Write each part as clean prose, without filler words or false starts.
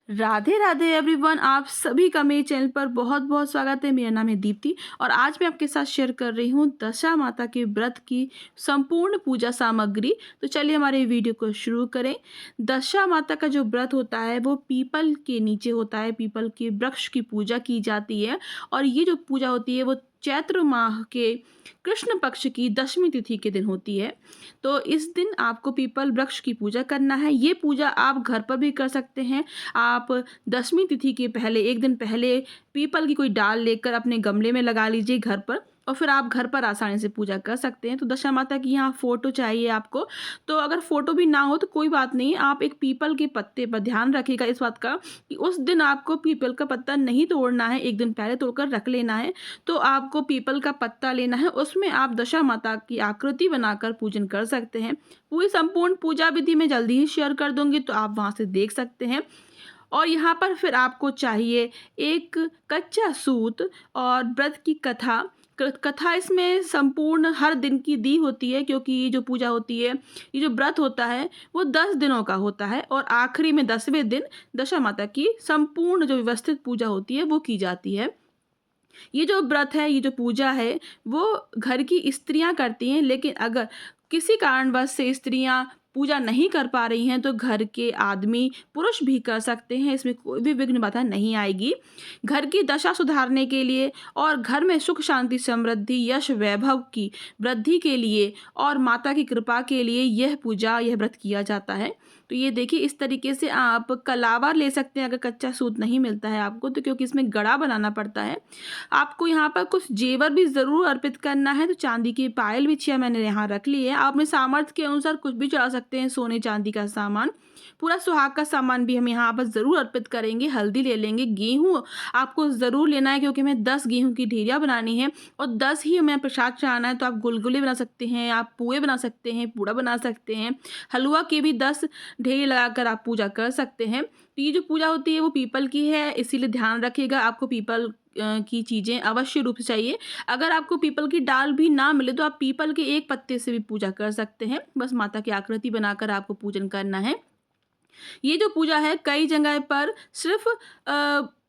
Radhe Radhe everyone, आप सभी का मेरे चैनल पर बहुत बहुत स्वागत है। मेरा नाम है दीप्ति और आज मैं आपके साथ शेयर कर रही हूँ दशा माता के व्रत की संपूर्ण पूजा सामग्री। तो चलिए हमारे वीडियो को शुरू करें। दशा माता का जो व्रत होता है वो पीपल के नीचे होता है, पीपल के वृक्ष की पूजा की जाती है। और ये जो पूजा होती है वो चैत्र माह के कृष्ण पक्ष की दशमी तिथि के दिन होती है। तो इस दिन आपको पीपल वृक्ष की पूजा करना है। ये पूजा आप घर पर भी कर सकते हैं। आप दशमी तिथि के पहले एक दिन पहले पीपल की कोई डाल लेकर अपने गमले में लगा लीजिए घर पर, और फिर आप घर पर आसानी से पूजा कर सकते हैं। तो दशा माता की यहाँ फ़ोटो चाहिए आपको। तो अगर फ़ोटो भी ना हो तो कोई बात नहीं, आप एक पीपल के पत्ते पर ध्यान रखिएगा इस बात का कि उस दिन आपको पीपल का पत्ता नहीं तोड़ना है, एक दिन पहले तोड़कर रख लेना है। तो आपको पीपल का पत्ता लेना है, उसमें आप दशा माता की आकृति बनाकर पूजन कर सकते हैं। पूरी संपूर्ण पूजा विधि मैं जल्दी ही शेयर कर दूंगी, तो आप वहाँ से देख सकते हैं। और यहाँ पर फिर आपको चाहिए एक कच्चा सूत और व्रत की कथा। कथा इसमें संपूर्ण हर दिन की दी होती है, क्योंकि ये जो पूजा होती है, ये जो व्रत होता है वो 10 दिनों का होता है और आखिरी में 10वें दिन दशा माता की संपूर्ण जो व्यवस्थित पूजा होती है वो की जाती है। ये जो व्रत है, ये जो पूजा है, वो घर की स्त्रियां करती हैं, लेकिन अगर किसी कारणवश से स्त्रियां पूजा नहीं कर पा रही हैं तो घर के आदमी पुरुष भी कर सकते हैं। इसमें कोई भी विघ्न बाधा नहीं आएगी। घर की दशा सुधारने के लिए और घर में सुख शांति समृद्धि यश वैभव की वृद्धि के लिए और माता की कृपा के लिए यह पूजा यह व्रत किया जाता है। तो ये देखिए, इस तरीके से आप कलावा ले सकते हैं अगर कच्चा सूत नहीं मिलता है आपको तो, क्योंकि इसमें गड़ा बनाना पड़ता है। आपको यहाँ पर कुछ जेवर भी ज़रूर अर्पित करना है। तो चांदी की पायल बिछिया मैंने यहाँ रख ली है। आप अपने सामर्थ्य के अनुसार कुछ भी चढ़ा सकते हैं, सोने चांदी का सामान। पूरा सुहाग का सामान भी हम यहाँ पर ज़रूर अर्पित करेंगे। हल्दी ले लेंगे, गेहूँ आपको ज़रूर लेना है, क्योंकि हमें 10 गेहूँ की ढेरियाँ बनानी है और 10 ही हमें प्रसाद चढ़ाना है। तो आप गुलगुले बना सकते हैं, आप पुए बना सकते हैं, पूड़ा बना सकते हैं। हलवा के भी 10 ढेरी लगाकर आप पूजा कर सकते हैं। तो ये जो पूजा होती है वो पीपल की है, इसीलिए ध्यान रखिएगा आपको पीपल की चीज़ें अवश्य रूप से चाहिए। अगर आपको पीपल की डाल भी ना मिले तो आप पीपल के एक पत्ते से भी पूजा कर सकते हैं। बस माता की आकृति बनाकर आपको पूजन करना है। ये जो पूजा है कई जगह पर सिर्फ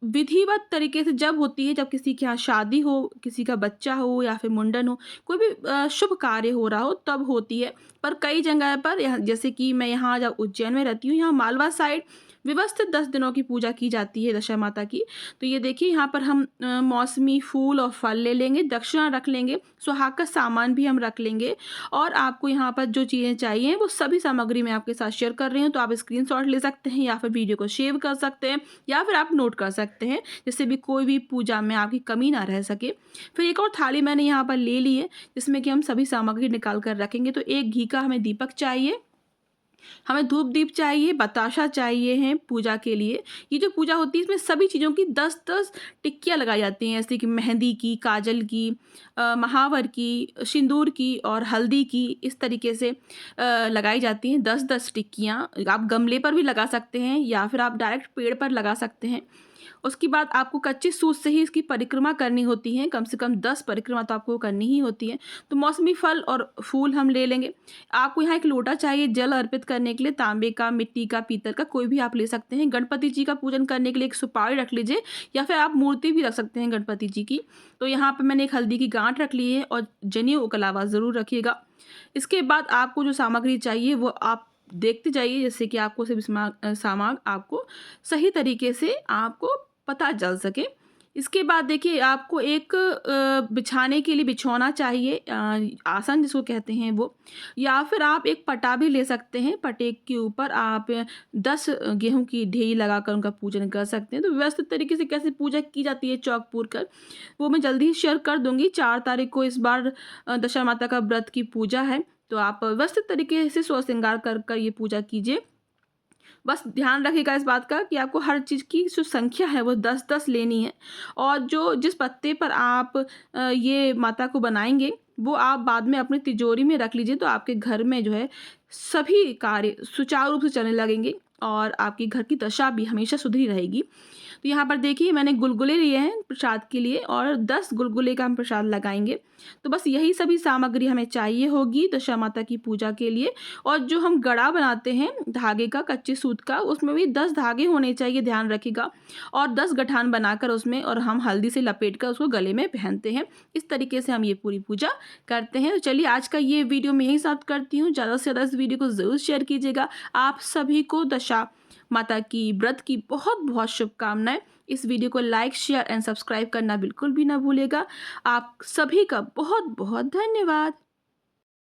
विधिवत तरीके से जब होती है, जब किसी के यहाँ शादी हो, किसी का बच्चा हो या फिर मुंडन हो, कोई भी शुभ कार्य हो रहा हो तब होती है। पर कई जगह पर यहाँ, जैसे कि मैं यहाँ जब उज्जैन में रहती हूँ, यहाँ मालवा साइड व्यवस्थित 10 दिनों की पूजा की जाती है दशा माता की। तो ये देखिए, यहाँ पर हम मौसमी फूल और फल ले लेंगे, दक्षिणा रख लेंगे, सुहाग का सामान भी हम रख लेंगे। और आपको यहाँ पर जो चीज़ें चाहिए वो सभी सामग्री मैं आपके साथ शेयर कर रही हूँ। तो आप स्क्रीनशॉट ले सकते हैं या फिर वीडियो को सेव कर सकते हैं या फिर आप नोट कर सकते हैं, जिससे भी कोई भी पूजा में आपकी कमी ना रह सके। फिर एक और थाली मैंने यहाँ पर ले ली है, जिसमें कि हम सभी सामग्री निकाल कर रखेंगे। तो एक घी का हमें दीपक चाहिए, हमें धूप दीप चाहिए, बताशा चाहिए है पूजा के लिए। ये जो पूजा होती है इसमें सभी चीज़ों की 10-10 टिक्कियाँ लगाई जाती हैं, जैसे कि मेहंदी की, काजल की, महावर की, सिंदूर की और हल्दी की। इस तरीके से लगाई जाती हैं 10-10 टिक्कियाँ। आप गमले पर भी लगा सकते हैं या फिर आप डायरेक्ट पेड़ पर लगा सकते हैं। उसके बाद आपको कच्चे सूत से ही इसकी परिक्रमा करनी होती है, कम से कम 10 परिक्रमा तो आपको करनी ही होती है। तो मौसमी फल और फूल हम ले लेंगे। आपको यहाँ एक लोटा चाहिए जल अर्पित करने के लिए, तांबे का, मिट्टी का, पीतल का, कोई भी आप ले सकते हैं। गणपति जी का पूजन करने के लिए एक सुपारी रख लीजिए या फिर आप मूर्ति भी रख सकते हैं गणपति जी की। तो यहाँ पर मैंने एक हल्दी की गांठ रख ली है और जनेऊ का लावा ज़रूर रखिएगा। इसके बाद आपको जो सामग्री चाहिए वो आप देखते जाइए, जैसे कि आपको सभी सामान आपको सही तरीके से आपको पता चल सके। इसके बाद देखिए, आपको एक बिछाने के लिए बिछौना चाहिए, आसन जिसको कहते हैं वो, या फिर आप एक पटा भी ले सकते हैं। पटे के ऊपर आप 10 गेहूं की ढेरी लगाकर उनका पूजन कर सकते हैं। तो व्यवस्थित तरीके से कैसे पूजा की जाती है चौक पूर कर, वो मैं जल्दी ही शेयर कर दूंगी। 4 तारीख को इस बार दशा माता का व्रत की पूजा है। तो आप व्यवस्थित तरीके से सोच श्रृंगार कर कर ये पूजा कीजिए। बस ध्यान रखिएगा इस बात का कि आपको हर चीज़ की जो संख्या है वो 10-10 लेनी है। और जो जिस पत्ते पर आप ये माता को बनाएंगे वो आप बाद में अपनी तिजोरी में रख लीजिए। तो आपके घर में जो है सभी कार्य सुचारू रूप से चलने लगेंगे। और आपके घर की दशा भी हमेशा सुधरी रहेगी। तो यहाँ पर देखिए मैंने गुलगुले लिए हैं प्रसाद के लिए और 10 गुलगुले का हम प्रसाद लगाएँगे। तो बस यही सभी सामग्री हमें चाहिए होगी दशा माता की पूजा के लिए। और जो हम गड़ा बनाते हैं धागे का, कच्चे सूत का, उसमें भी 10 धागे होने चाहिए, ध्यान रखिएगा। और 10 गठान बनाकर उसमें और हम हल्दी से लपेट कर उसको गले में पहनते हैं। इस तरीके से हम ये पूरी पूजा करते हैं। तो चलिए आज का ये वीडियो मैं यहीं समाप्त करती हूँ। ज़्यादा से ज़्यादा इस वीडियो को ज़रूर शेयर कीजिएगा। आप सभी को दशा माता की व्रत की बहुत बहुत शुभकामनाएं। इस वीडियो को लाइक, शेयर एंड सब्सक्राइब करना बिल्कुल भी ना भूलेगा। आप सभी का बहुत बहुत धन्यवाद।